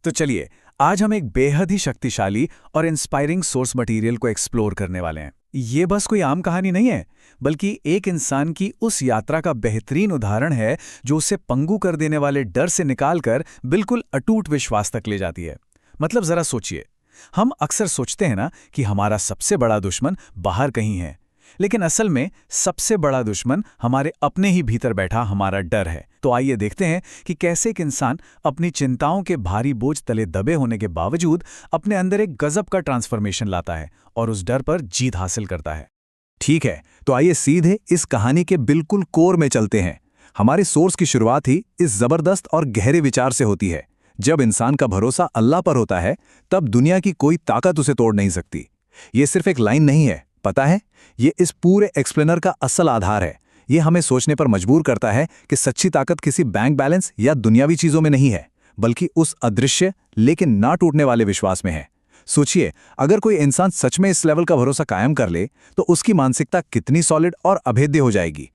तो चलिए, आज हम एक बेहद ही शक्तिशाली और इंस्पायरिंग सोर्स मटेरियल को एक्सप्लोर करने वाले हैं। ये बस कोई आम कहानी नहीं है, बल्कि एक इंसान की उस यात्रा का बेहतरीन उदाहरण है जो उसे पंगु कर देने वाले डर से निकालकर बिल्कुल अटूट विश्वास तक ले जाती है। मतलब जरा सोचिए, हम अक्सर सोचते हैं ना कि हमारा सबसे बड़ा दुश्मन बाहर कहीं है, लेकिन असल में सबसे बड़ा दुश्मन हमारे अपने ही भीतर बैठा हमारा डर है। तो आइए देखते हैं कि कैसे एक इंसान अपनी चिंताओं के भारी बोझ तले दबे होने के बावजूद अपने अंदर एक गजब का ट्रांसफॉर्मेशन लाता है और उस डर पर जीत हासिल करता है। ठीक है, तो आइए सीधे इस कहानी के बिल्कुल कोर में चलते हैं। हमारे सोर्स की शुरुआत ही इस जबरदस्त और गहरे विचार से होती है। जब इंसान का भरोसा अल्लाह पर होता है, तब दुनिया की कोई ताकत उसे तोड़ नहीं सकती। ये सिर्फ एक लाइन नहीं है, पता है, ये इस पूरे एक्सप्लेनर का असल आधार है। ये हमें सोचने पर मजबूर करता है कि सच्ची ताकत किसी बैंक बैलेंस या दुनियावी चीजों में नहीं है, बल्कि उस अदृश्य लेकिन ना टूटने वाले विश्वास में है। सोचिए, अगर कोई इंसान सच में इस लेवल का भरोसा कायम कर ले, तो उसकी मानसिकता कितनी सॉलिड और अभेद्य हो जाएगी।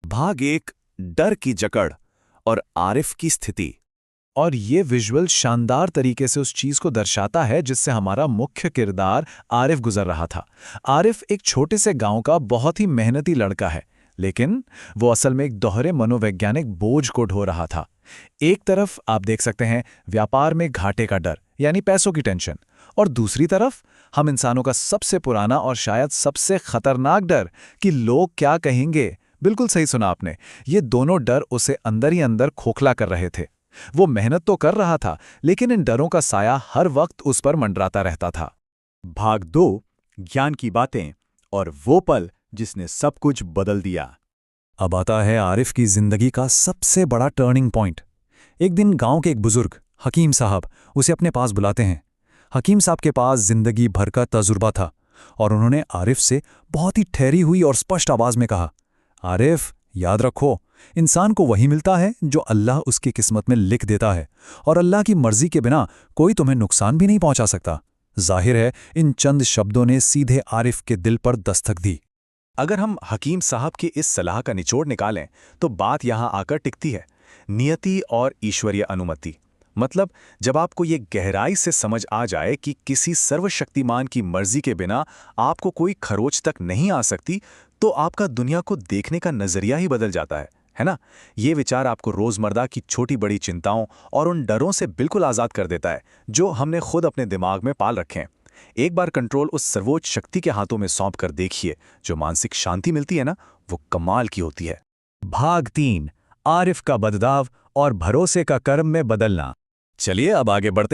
भाग 1, डर की जकड़ और आरिफ की स्थिति। और ये विजुअल शानदार तरीके से उस चीज को दर्शाता है जिससे हमारा मुख्य किरदार आरिफ गुजर रहा था। आरिफ एक छोटे से गांव का बहुत ही मेहनती लड़का है, लेकिन वो असल में एक दोहरे मनोवैज्ञानिक बोझ को ढो रहा था। एक तरफ आप देख सकते हैं व्यापार में घाटे का डर, यानी पैसों की टेंशन, और दूसरी तरफ हम इंसानों का सबसे पुराना और शायद सबसे खतरनाक डर कि लोग क्या कहेंगे। बिल्कुल सही सुना आपने। ये दोनों डर उसे अंदर ही अंदर खोखला कर रहे थे। वो मेहनत तो कर रहा था, लेकिन इन डरों का साया हर वक्त उस पर मंडराता रहता था। भाग 2, ज्ञान की बातें और वो पल जिसने सब कुछ बदल दिया। अब आता है आरिफ की जिंदगी का सबसे बड़ा टर्निंग पॉइंट। एक दिन गांव के एक बुजुर्ग हकीम साहब उसे अपने पास बुलाते हैं। हकीम साहब के पास जिंदगी भर का तजुर्बा था और उन्होंने आरिफ से बहुत ही ठहरी हुई और स्पष्ट आवाज में कहा, आरिफ, याद रखो, इंसान को वही मिलता है जो अल्लाह उसकी किस्मत में लिख देता है, और अल्लाह की मर्जी के बिना कोई तुम्हें नुकसान भी नहीं पहुंचा सकता। जाहिर है, इन चंद शब्दों ने सीधे आरिफ के दिल पर दस्तक दी। अगर हम हकीम साहब की इस सलाह का निचोड़ निकालें, तो बात यहां आकर टिकती है, नियति और ईश्वरीय अनुमति। मतलब जब आपको ये गहराई से समझ आ जाए कि किसी सर्वशक्तिमान की मर्जी के बिना आपको कोई खरोच तक नहीं आ सकती, तो आपका दुनिया को देखने का नजरिया ही बदल जाता है ना? ये विचार आपको रोजमर्रा की छोटी बड़ी चिंताओं और उन डरों से बिल्कुल आजाद कर देता है जो हमने खुद अपने दिमाग में पाल रखे हैं। एक बार कंट्रोल उस सर्वोच्च शक्ति के हाथों में सौंप कर देखिए, जो मानसिक शांति मिलती है ना, वो कमाल की होती है। भाग 3, आरिफ का बदलाव और भरोसे का कर्म में बदलना। चलिए अब आगे बढ़ते